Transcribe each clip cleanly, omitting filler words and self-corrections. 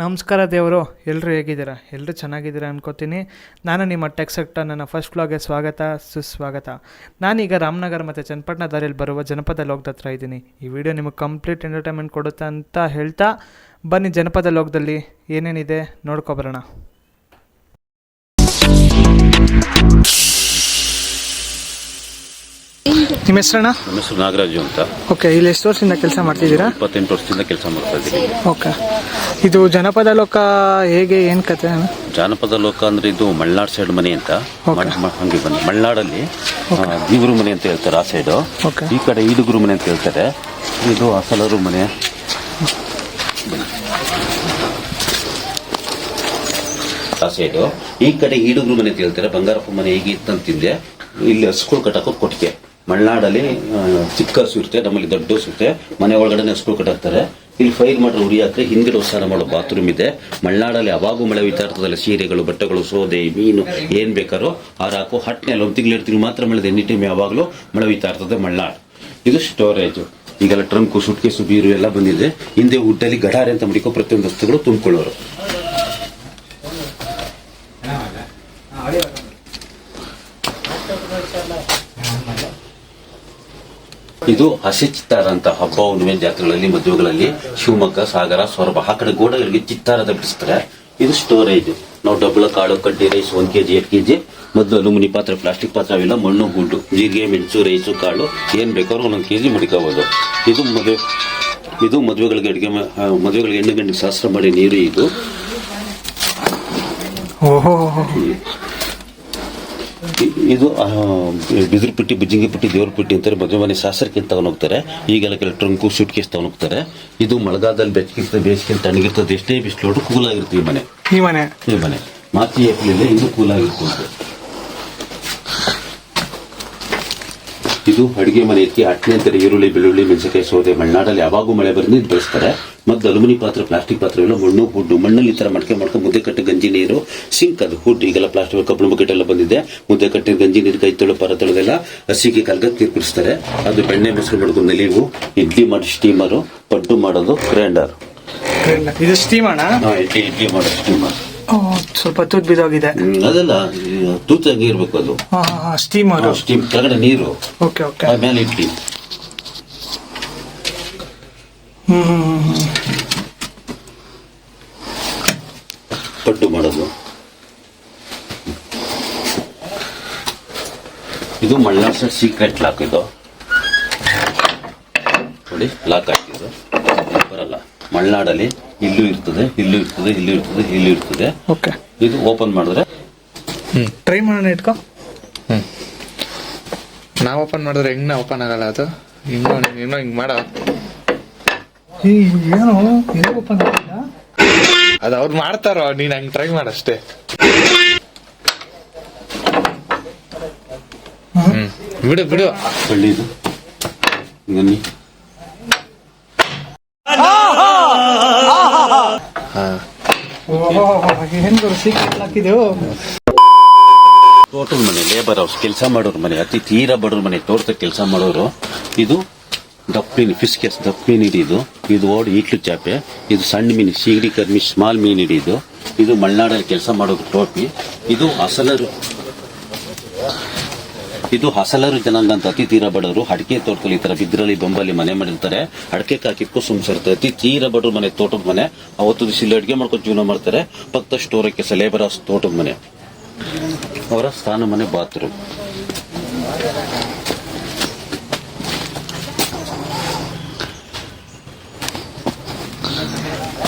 ನಮಸ್ಕಾರ ದೇವರು, ಎಲ್ಲರೂ ಹೇಗಿದ್ದೀರಾ? ಎಲ್ಲರೂ ಚೆನ್ನಾಗಿದ್ದೀರಾ ಅನ್ಕೋತೀನಿ. ನಾನು ನಿಮ್ಮ ಟೆಕ್ಸೆಕ್ಟ ನನ್ನ ಫಸ್ಟ್ ವ್ಲಾಗ್ಗೆ ಸುಸ್ವಾಗತ. ನಾನೀಗ ರಾಮನಗರ ಮತ್ತು ಚನ್ನಪಟ್ಟಣ ದಾರಿಯಲ್ಲಿ ಬರುವ ಜನಪದ ಲೋಕದ ಹತ್ರ ಇದ್ದೀನಿ. ಈ ವಿಡಿಯೋ ನಿಮಗೆ ಕಂಪ್ಲೀಟ್ ಎಂಟರ್ಟೈನ್ಮೆಂಟ್ ಕೊಡುತ್ತೆ ಅಂತ ಹೇಳ್ತಾ ಬನ್ನಿ ಜನಪದ ಲೋಕದಲ್ಲಿ ಏನೇನಿದೆ ನೋಡ್ಕೊಬರೋಣ. ನಿಮ್ಮ ಹೆಸರಣ್ಣ? ನಮ್ಮ ಹೆಸರು ನಾಗರಾಜು ಅಂತ. ಓಕೆ, ಇಲ್ಲಿ ಎಷ್ಟು ವರ್ಷದಿಂದ ಕೆಲಸ ಮಾಡ್ತಿದ್ದೀರಾ? 28 ವರ್ಷದಿಂದ ಕೆಲಸ ಮಾಡ್ತಾ ಇದ್ದೀವಿ. ಓಕೆ, ಇದು ಜನಪದ ಲೋಕ ಹೇಗೆ, ಏನು ಕತೆ? ಜಾನಪದ ಲೋಕ ಅಂದ್ರೆ ಇದು ಮಲ್ನಾಡ್ ಸೈಡ್ ಮನೆ ಅಂತ. ಹಂಗೆ ಬನ್ನಿ, ಮಲ್ನಾಡಲ್ಲಿ ದೇವರು ಮನೆ ಅಂತ ಹೇಳ್ತಾರೆ ಆ ಸೈಡು. ಈ ಕಡೆ ಈಡುಗುರು ಮನೆ ಅಂತ ಹೇಳ್ತಾರೆ. ಇದು ಅಸಲರು ಮನೆ. ಆ ಸೈಡು ಈ ಕಡೆ ಈಡುಗುರು ಮನೆ ಅಂತ ಹೇಳ್ತಾರೆ. ಬಂಗಾರಪ್ಪ ಮನೆ ಹೇಗಿತ್ತಂತಿಂದೆ. ಇಲ್ಲಿ ಹಸುಗಳು ಕಟ್ಟಕ್ಕೆ ಕೊಟ್ಟಿಗೆ. ಮಲೆನಾಡಲ್ಲಿ ಚಿಕ್ಕ ಹಸು ಇರುತ್ತೆ, ನಮ್ಮಲ್ಲಿ ದೊಡ್ಡ ಹಸು ಇರುತ್ತೆ. ಮನೆ ಒಳಗಡೆ ಹಸುಗಳು ಕಟ್ಟಾಕ್ತಾರೆ. ಇಲ್ಲಿ ಫೈರ್ ಮಾಡ್ರೆ ಉರಿ ಹಾಕ್ರೆ ಹಿಂದ್ಗಡೆ ಸ್ನಾನ ಮಾಡೋ ಬಾತ್ರೂಮ್ ಇದೆ. ಮಲೆನಾಡಲ್ಲಿ ಅವಾಗೂ ಮಳೆ ಹೋಯ್ತಾ ಇರ್ತದಲ್ಲ, ಸೀರೆಗಳು, ಬಟ್ಟೆಗಳು, ಸೌದೆ, ಮೀನು ಏನ್ ಬೇಕಾರೋ ಹಾಕು. ಹಟ್ನೆಲ್ಲ 1 ತಿಂಗಳು 2 ತಿಂಗಳು ಮಾತ್ರ ಮಳೆ, ಎನಿ ಟೈಮ್ ಯಾವಾಗಲೂ ಮಳೆ ಹೋಯ್ತಾ ಇರ್ತದೆ ಮಲೆನಾಡು. ಇದು ಸ್ಟೋರೇಜ್. ಈಗೆಲ್ಲ ಟ್ರಂಕು, ಸುಟ್ಕೇಸು, ಬೀರು ಎಲ್ಲ ಬಂದಿದೆ. ಹಿಂದೆ ವುಡ್ಡಲ್ಲಿ ಗಡಾರೆ ಅಂತ ಮಡಿಕೋ ಪ್ರತಿಯೊಂದು ವಸ್ತುಗಳು ತುಂಬಿಕೊಳ್ಳೋರು. ಇದು ಹಸಿ ಚಿತ್ತಾರ ಅಂತ ಹಬ್ಬ, ಹುಣ್ಣಿಮೆ, ಜಾತ್ರೆಗಳಲ್ಲಿ, ಮದುವೆಗಳಲ್ಲಿ, ಶಿವಮೊಗ್ಗ, ಸಾಗರ, ಸೊರಬ ಆ ಕಡೆ ಗೋಡೆಗಳಿಗೆ ಚಿತ್ತಾರದ ಬಿಡಿಸ್ತಾರೆ. ಇದು ಸ್ಟೋರೇಜ್. ನಾವು ಡಬ್ಬಳ, ಕಾಳು, ಕಡ್ಡಿ, ರೈಸ್ 1 kg 8 kg ಮೊದಲು ಅಲುಮಿನಿ ಪಾತ್ರೆ, ಪ್ಲಾಸ್ಟಿಕ್ ಪಾತ್ರೆ ಅವೆಲ್ಲ ಮಣ್ಣು, ಗುಡ್ಡು, ಜೀರಿಗೆ, ಮೆಣಸು, ರೈಸು, ಕಾಳು ಏನ್ ಬೇಕಾದ್ರೂ 1 kg ಮಡಿಕೋಬಹುದು. ಇದು ಮದುವೆಗಳಿಗೆ ಅಡಿಗೆ, ಮದುವೆಗಳಿಗೆ ಎಣ್ಣೆ ಗಂಡಿಗೆ ಶಾಸ್ತ್ರ ಮಾಡಿ ನೀರು. ಇದು ಇದು ಬಿದಿರು ಪುಟ್ಟಿ, ಬಿಜ್ಜಿಂಗಿ ಪುಟ್ಟಿ, ದೇವ್ರ ಪುಟ್ಟಿ ಅಂತಾರೆ. ಮದುವೆ ಮನೆ ಶಾಸ್ತ್ರಕ್ಕೆ ತಗೊಂಡು ಹೋಗ್ತಾರೆ. ಈಗೆಲ್ಲ ಕೆಲ ಟ್ರಂಕು, ಸೂಟ್ ಕೇಸ್ ತಗೊಂಡು ಹೋಗ್ತಾರೆ. ಇದು ಮಳೆಗಾಲದಲ್ಲಿ ಬೆಚ್ಚಗಿರ್ತದೆ, ಬೇಸಿಗೆ ತಣ್ಣಗಿರ್ತದೆ. ಎಷ್ಟೇ ಬಿಸಿಲು ಕೂಲ್ ಆಗಿರುತ್ತೆ ಈ ಮನೆ. ಮಾರ್ಚ್ ಏಪ್ರಿಲ್ ಇದು ಕೂಲ್ ಆಗಿರ್ತದೆ. ಇದು ಅಡಿಗೆ ಮನೆ ಐತಿ. ಅಟ್ನೆ ಅಂತಾರೆ. ಈರುಳ್ಳಿ, ಬೆಳ್ಳುಳ್ಳಿ, ಮೆಣಸಿನಕಾಯಿ, ಸೌದೆ. ಮಲೆನಾಡಲ್ಲಿ ಯಾವಾಗೂ ಮಳೆ ಬರೆದು ಬೆಳೆಸ್ತಾರೆ. ಮತ್ತೆ ಅಲುಮಿನಿ ಪಾತ್ರೆ, ಪ್ಲಾಸ್ಟಿಕ್ ಪಾತ್ರೆ ಎಲ್ಲ ಮಣ್ಣು, ಗುಡ್ಡು. ಮಣ್ಣಲ್ಲಿ ಈ ತರ ಮಾಡ್ಕೊಂಡು ಮುದ್ದೆ ಕಟ್ಟಿ ಗಂಜಿ ನೀರು, ಸಿಂಕ್, ಅದು ಹುಡ್. ಈಗೆಲ್ಲ ಪ್ಲಾಸ್ಟಿಕ್ ಕಬ್ಬಣ ಬಕೆಟ್ ಎಲ್ಲ ಬಂದಿದೆ. ಮುದ್ದೆ ಕಟ್ಟಿ ಗಂಜಿ ನೀರು, ಕೈ ತೊಳು, ಪರ ತೊಳೆದೆಲ್ಲ ಹಸಿಗೆ ಕಲ್ಗ ತೀರ್ಪಿಡಿಸ್ತಾರೆ. ಅದು ಬೆಣ್ಣೆ ಮೊಸರು ಮಾಡ್ಕೊಂಡು ನೆಲಿವು. ಇಡ್ಲಿ ಮಾಡಿ ಸ್ಟೀಮರು, ಪಡ್ಡು ಮಾಡೋದು ಗ್ರೈಂಡರ್. ಇದು ಸ್ಟೀಮರ್. ಇಡ್ಲಿ ಮಾಡೋ ಸ್ಟೀಮರ್. ಸ್ವಲ್ಪ ತೂತ್ ಬಿದ್ದೋಗಿದೆ. ಅದೆಲ್ಲ ತೂತಾಗಿ ಇರ್ಬೇಕು. ಅದು ಸ್ಟೀಮರ್. ಸ್ಟೀಮ್ ಕೆಳಗಡೆ ನೀರು, ಓಕೆ ಆಮೇಲೆ ಇಡ್ಲಿ. ಪಡ್ಡು ಮಾಡೋದು. ಇದು ಮಲ್ನಾಡ್ ಸೈಡ್ ಸೀಕ್ರೆಟ್ ಲಾಕ್. ಇದು ನೋಡಿ, ಲಾಕ್ ಹಾಕಿದ್ದು ಬರಲ್ಲ. ಮಲೆನಾಡಲ್ಲಿ ಇಲ್ಲೂ ಇರ್ತದೆ, ಇಲ್ಲೂ ಇರ್ತದೆ, ಇಲ್ಲೂ ಇರ್ತದೆ, ಇಲ್ಲೂ ಇರ್ತದೆ. ಇದು ಓಪನ್ ಮಾಡಿದ್ರೆ ಟ್ರೈ ಮಾಡೋಣ. ಇಟ್ಕೋ. ನಾವು ಓಪನ್ ಮಾಡಿದ್ರೆ ಹೆಂಗ್ ಓಪನ್ ಆಗಲ್ಲ ಅದು. ಇನ್ನೂ ಹಿಂಗ್ ಮಾಡ. ಏನು ಓಪನ್ ಆಗಿಲ್ಲ ಅದು ಅವ್ರು ಮಾಡ್ತಾರೋ, ನೀನ್ ಹಂಗ್ ಟ್ರೈ ಮಾಡಷ್ಟೇ. ಬಿಡು ಇದು ಬನ್ನಿ. ತೋಟದ ಮನೆ, ಲೇಬರ್ ಹೌಸ್, ಕೆಲಸ ಮಾಡೋರು ಮನೆ, ಅತಿ ತೀರಾ ಬಡವ್ರ ಮನೆ, ತೋಟದ ಕೆಲಸ ಮಾಡೋರು. ಇದು ದಪ್ಪಮೀನು, ಫಿಶ್ ಕೇಸ್, ದಪ್ಪಮೀನು ಹಿಡಿದು. ಇದು ಓಡಿ ಈಟ್ಲು ಚಾಪೆ. ಇದು ಸಣ್ಣ ಮೀನು, ಸೀಗಡಿ, ಕರ್ಮಿ, ಸ್ಮಾಲ್ ಮೀನು ಹಿಡಿದು. ಇದು ಮಲೆನಾಡಲ್ಲಿ ಕೆಲಸ ಮಾಡೋದು ಟೋಪಿ. ಇದು ಹಸಲರು ಜನಾಂಗ ಅಂತ. ಅತಿ ತೀರಾ ಬಡವರು ಅಡಿಕೆ ತೋಟದಲ್ಲಿ ಈ ತರ ಬಿದ್ರಲ್ಲಿ, ಬೊಂಬಲ್ಲಿ ಮನೆ ಮಾಡಿರ್ತಾರೆ. ಅಡಿಕೆ ಕಾಕಿಕ್ಕೂ ಸುಮ್ಸಿರ್ತಾರೆ. ಅತಿ ತೀರಾ ಬಡವ್ರ ಮನೆ, ತೋಟದ ಮನೆ. ಅವತ್ತು ದಿವಸ ಇಲ್ಲಿ ಅಡಿಗೆ ಮಾಡ್ಕೊಂಡು ಜೀವನ ಮಾಡ್ತಾರೆ. ಪಕ್ಕ ಸ್ಟೋರ್ ಕೆಲಸ, ಲೇಬರ್ ಹೌಸ್, ತೋಟದ ಮನೆ. ಅವರ ಸ್ನಾನ ಮನೆ, ಬಾತ್ರೂಮ್.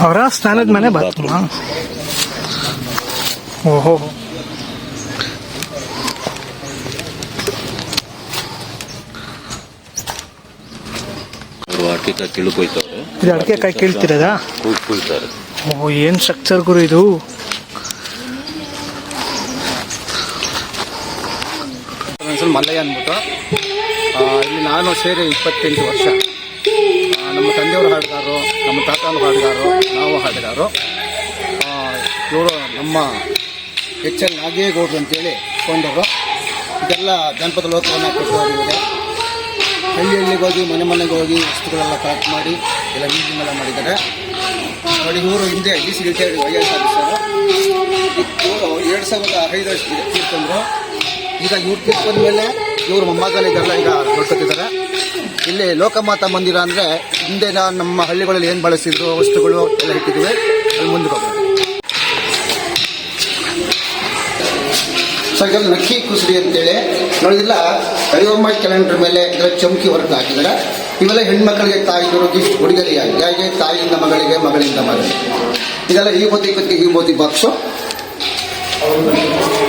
ಅವರ ಸ್ನಾನದ ಮನೆ, ಬಾತ್ರೂಮ್. ಓಹೋ, ಅಡಿಕೆ ಕೀಳ್ಕೊಯ್ತವ್ರೆ. ಇದು ಅಡಿಕೆ ಕಾಯಿ ಕೀಳ್ತಿರೋದಾ? ಕುಯ್ತಾರೆ. ಓಹ್, ಏನ್ ಸ್ಟ್ರಕ್ಚರ್ ಗುರು ಇದು. ಮಲ್ಲಯ್ಯ ಅಂದ್ಬಿಟ್ಟು ಇಲ್ಲಿ ನಾನು ಸೇರಿ 28 ವರ್ಷ. ನಮ್ಮ ತಂದೆಯವರು ಹಾಡುಗಾರರು, ನಮ್ಮ ತಾತನ ಹಾಡುಗಾರರು, ನಾವು ಹಾಡುಗಾರರು. ಇವರು ನಮ್ಮ HL ನಾಗೇಗೌಡರು ಅಂತೇಳಿ ಕೊಂಡವರು. ಇದೆಲ್ಲ ಜನಪದ ಲೋಕವನ್ನು ಕಟ್ಟುವವರಿದೆ. ಹಳ್ಳಿಗೆ ಹೋಗಿ ಮನೆಗೆ ಹೋಗಿ ವಸ್ತುಗಳೆಲ್ಲ ಕಲೆಕ್ಟ್ ಮಾಡಿ ಎಲ್ಲ ಮೀಟಿಂಗ್ ಎಲ್ಲ ಮಾಡಿದ್ದಾರೆ. ನೋಡಿ ಇವರು ಹಿಂದೆ DC ರಿಟೈರ್ಡ್ IAS ಆಫೀಸರು. ಇವರು 2005 ತೀರ್ಕೊಂಡ್ರು. ಈಗ ಇವ್ರು ತೀರ್ಕೊಂಡ ಮೇಲೆ ಇವ್ರ ಮೊಮ್ಮಗನಿಗೆಲ್ಲ ಈಗ ನೋಡ್ಕೊತಿದ್ದಾರೆ. ಇಲ್ಲಿ ಲೋಕಮಾತಾ ಮಂದಿರ ಅಂದರೆ ಹಿಂದೆ ನಮ್ಮ ಹಳ್ಳಿಗಳಲ್ಲಿ ಏನು ಬಳಸಿದ್ರು ವಸ್ತುಗಳು ಎಲ್ಲ ಇಟ್ಟಿದ್ವಿ. ಅಲ್ಲಿ ಮುಂದಕ್ಕೆ ಹೋಗೋದು. ಸೊ ಇದರಲ್ಲಿ ನಕ್ಕಿ ಕುಸುರಿ ಅಂತೇಳಿ ನೋಡಿದಿಲ್ಲ, ಕೈವಮ್ಮ ಕ್ಯಾಲೆಂಡರ್ ಮೇಲೆ ಇದರ ಚಮಕಿ ವರ್ಕ್ ಹಾಕಿದ್ದಾರೆ. ಇವೆಲ್ಲ ಹೆಣ್ಮಕ್ಳಿಗೆ ತಾಯಿಯವರು ಗಿಫ್ಟ್ ಉಡುಗೊರೆಯಾಗಿ, ಹಾಗೆ ತಾಯಿಯಿಂದ ಮಗಳಿಗೆ, ಮಗಳಿಂದ ಮಗಳಿಗೆ. ಇದೆಲ್ಲ ಈ ಮೋದಿ ಬಾಕ್ಸು.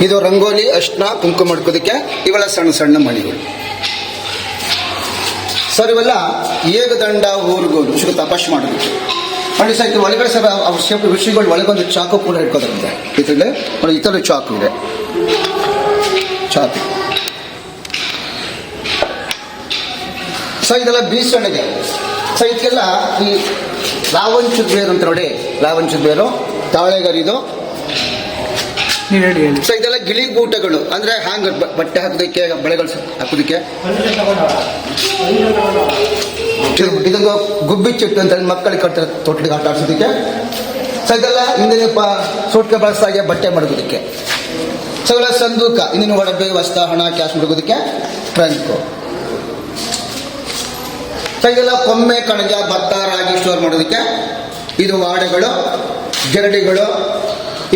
ಇದು ರಂಗೋಲಿ, ಅರ್ಶಿನ, ಕುಂಕುಮ ಮಾಡ್ಕೋದಕ್ಕೆ ಇವೆಲ್ಲ ಸಣ್ಣ ಸಣ್ಣ ಮಣಿಗಳು. ಸರ್ ಇವೆಲ್ಲ ಏಕದಂಡ ಊರುಗೋಲು ವಿಷಯ ತಪಾಸ್ ಮಾಡೋದಕ್ಕೆ ನೋಡಿ ಸರ್. ಇದು ಒಳಗಡೆ ಸರ್ ಅವ್ರ ವಿಷಯಗಳು ಒಳಗೊಂದು ಚಾಕು ಕೂಡ ಇಟ್ಕೋದಾರಂತೆ. ಇದರಲ್ಲಿ ನೋಡಿ ಈ ಥರ ಚಾಕು ಇದೆ, ಚಾಕು. ಸರ್ ಇದೆಲ್ಲ ಬೀಸಣಿಗೆ. ಸರ್ ಇದಕ್ಕೆಲ್ಲ ಈ ಲಾವಂಚದ ಬೇರು ಅಂತ ನೋಡಿ, ಲಾವಂಚದ ಬೇರು, ತಾಳೆಗರಿದು. ನೀವು ಹೇಳಿ. ಸೊ ಇದೆಲ್ಲ ಗಿಳಿ ಗೂಟಗಳು ಅಂದ್ರೆ ಹ್ಯಾಂಗರ್, ಬಟ್ಟೆ ಹಾಕೋದಕ್ಕೆ, ಬಳೆಗಳು ಹಾಕೋದಕ್ಕೆ. ಇದೊಂದು ಗುಬ್ಬಿ ಚೆಟ್ಟು ಅಂತ ಮಕ್ಕಳಿಗೆ ಕಟ್ತಾರೆ, ತೊಟ್ಟಿಗೆ ಆಟ ಆಡ್ಸೋದಕ್ಕೆ. ಸೊ ಇದೆಲ್ಲ ಹಿಂದಿನ ಸೂಟ್ಕೆ ಬಳಸಾಗೆ ಬಟ್ಟೆ ಮಡಗೋದಕ್ಕೆ. ಸೊ ಇವೆಲ್ಲ ಸಂದೂಕ, ಹಿಂದಿನ ಒಡವೆ, ವಸ್ತ, ಹಣ, ಕ್ಯಾಶ್ ಮಡಗೋದಕ್ಕೆ ಟ್ರಂಕು. ಸೊ ಇದೆಲ್ಲ ಕೊಮ್ಮೆ, ಕಣಜ, ಭತ್ತ, ರಾಗಿ ಸ್ಟೋರ್ ಮಾಡೋದಕ್ಕೆ. ಇದು ವಾಡೆಗಳು, ಜರಡಿಗಳು,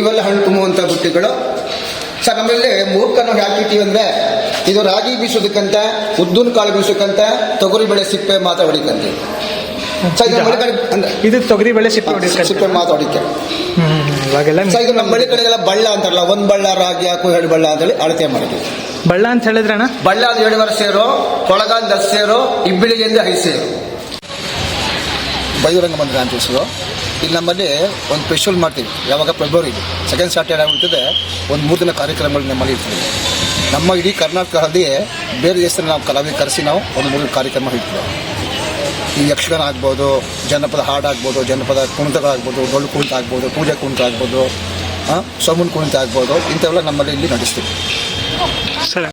ಇವೆಲ್ಲ ಹಣ್ಣು ತುಂಬುವಂಥ ಬುಟ್ಟಿಗಳು. ಸರ್ ನಮ್ಮಲ್ಲಿ ಮೂರ್ಖ ನಾವು ಹಾಕಿಟ್ಟಿವಿ ಅಂದರೆ ಇದು ರಾಗಿ ಬೀಸೋದಕ್ಕಂತ, ಉದ್ದಿನ ಕಾಳು ಬೀಸೋಕ್ಕಂತ, ತೊಗರಿ ಬೆಳೆ ಸಿಪ್ಪೆ ಮಾತ್ರ ಹೊಡಿಕಂತೆ. ಇದು ತೊಗರಿ ಬೆಳೆ ಸಿಪ್ಪೆ ಮಾತಾಡಿಕೆ. ಇವಾಗೆಲ್ಲ ಇದು ನಮ್ಮ ಬಳ್ಳಿ ಕಡೆಗೆಲ್ಲ ಬಳ್ಳ ಅಂತಾರಲ್ಲ, ಒಂದ್ ಬಳ್ಳ ರಾಗಿ ಹಾಕು, 2 ಬಳ್ಳ ಅಂತೇಳಿ ಅಳತೆ ಮಾಡಿದ್ವಿ. ಬಳ್ಳ ಅಂತ ಹೇಳಿದ್ರಣ್ಣ? ಬಳ್ಳ ಅಂದ್ರೆ 7 ಸೇರು, ಕೊಳಗ 10 ಸೇರು, ಇಬ್ಬಿಳಿಗೆಂದು 5 ಸೇರು. ಬೈರಂಗ ಮಂದಿರ ಅಂತ ಹೆಸರು. ಇಲ್ಲಿ ನಮ್ಮಲ್ಲಿ ಒಂದು ಸ್ಪೆಷಲ್ ಮಾಡ್ತೀವಿ. ಯಾವಾಗ ಫೆಬ್ರವರಿ ಸೆಕೆಂಡ್ ಸ್ಯಾಟರ್ಡೆ ಆಗಿರ್ತದೆ, ಒಂದು 3 ದಿನ ಕಾರ್ಯಕ್ರಮಗಳು ನಮ್ಮಲ್ಲಿ ಇರ್ತೀವಿ. ನಮ್ಮ ಇಡೀ ಕರ್ನಾಟಕದಲ್ಲಿ ಬೇರೆ ದೇಶದಲ್ಲಿ ನಾವು ಕಲಾವಿದ ಕರೆಸಿ ನಾವು ಒಂದು 3 ಕಾರ್ಯಕ್ರಮ ಇಡ್ತೀವಿ. ಈ ಯಕ್ಷಗಾನ ಆಗ್ಬೋದು, ಜನಪದ ಹಾಡು ಆಗ್ಬೋದು, ಜನಪದ ಕುಣಿತಗಳಾಗ್ಬೋದು, ಡೊಳ್ಳು ಕುಣಿತ ಆಗ್ಬೋದು, ಪೂಜೆ ಕುಣಿತ ಆಗ್ಬೋದು, ಸೋಮನ್ ಕುಣಿತ ಆಗ್ಬೋದು, ಇಂಥವೆಲ್ಲ ನಮ್ಮಲ್ಲಿ ಇಲ್ಲಿ ನಡೆಸ್ತೀವಿ. ಸರಿ.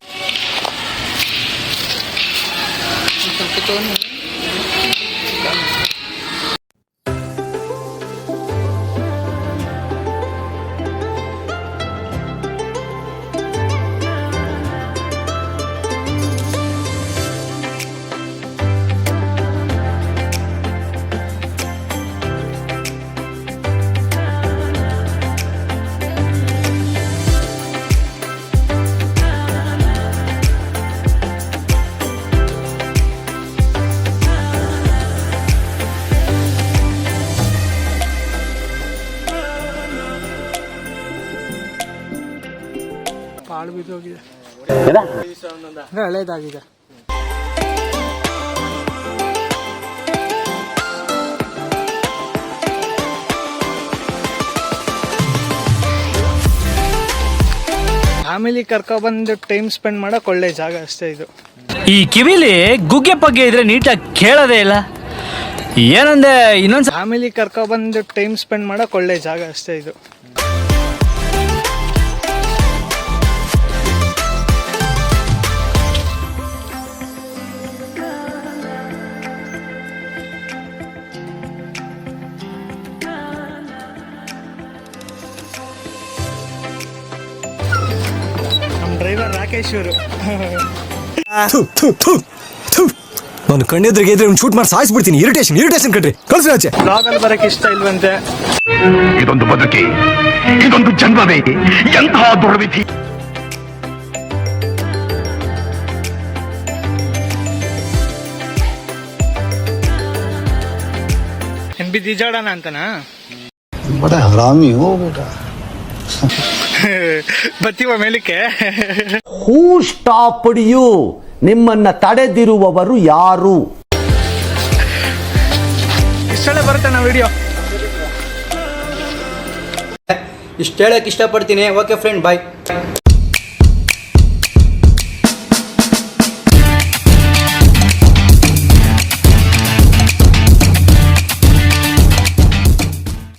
ಪಾಳು ಬಿದ್ದೋಗಿದೆ, ಅಂದ್ರೆ ಹಳೇದಾಗಿದೆ. ಫ್ಯಾಮಿಲಿ ಕರ್ಕೊಬಂದು ಟೈಮ್ ಸ್ಪೆಂಡ್ ಮಾಡಕ್ ಒಳ್ಳೆ ಜಾಗ ಅಷ್ಟೇ ಇದು. ಈ ಕಿವಿಲಿ ಗುಗ್ಗೆ ಪಗ್ಗೆ ಇದ್ರೆ ನೀಟಾಗಿ ಕೇಳೋದೇ ಇಲ್ಲ. ಏನಂದೆ ಇನ್ನೊಂದು ಫ್ಯಾಮಿಲಿ ಕರ್ಕೊಬಂದು ಟೈಮ್ ಸ್ಪೆಂಡ್ ಮಾಡಕ್ ಒಳ್ಳೆ ಜಾಗ ಅಷ್ಟೇ ಇದು. ನಮ್ಮ ಡ್ರೈವರ್ ರಾಕೇಶ್ ಅವರು ನಾನು ಕಣ್ಣೆದ್ರಿಗೆ ಇದ್ರೆ ಒಂದು ಶೂಟ್ ಮಾಡಿ ಸಾಯಿಸ್ಬಿಡ್ತೀನಿ. ಇರಿಟೇಷನ್ ಕಣ್ರಿ, ಕಳ್ಸಿ ಆಚೆ. ಬ್ಲಾಗಲ್ಲಿ ಬರಕ್ಕೆ ಇಷ್ಟ ಇಲ್ವಂತೆ. ಇದೊಂದು ಬದುಕಿ, ಇದೊಂದು ಜನ್ಮವೇ, ಎಂತಹ ದುರ್ವಿಧಿ. NB ದಿಜಾಡಣ ಅಂತನಾ? ಹರಾಮಿ ಹೋ ಬೇಟ. ಬತ್ತೀವ ಮೇಲಕ್ಕೆ. ಹೂ ಸ್ಟಾಪ್ಡ್ ಯು? ನಿಮ್ಮನ್ನ ತಡೆದಿರುವವರು ಯಾರು? ಇಷ್ಟೊಳ್ಳೆ ಬರುತ್ತೆ ನಾ ವಿಡಿಯೋ. ಇಷ್ಟು ಹೇಳಕ್ಕೆ ಇಷ್ಟಪಡ್ತೀನಿ. ಓಕೆ ಫ್ರೆಂಡ್, ಬಾಯ್.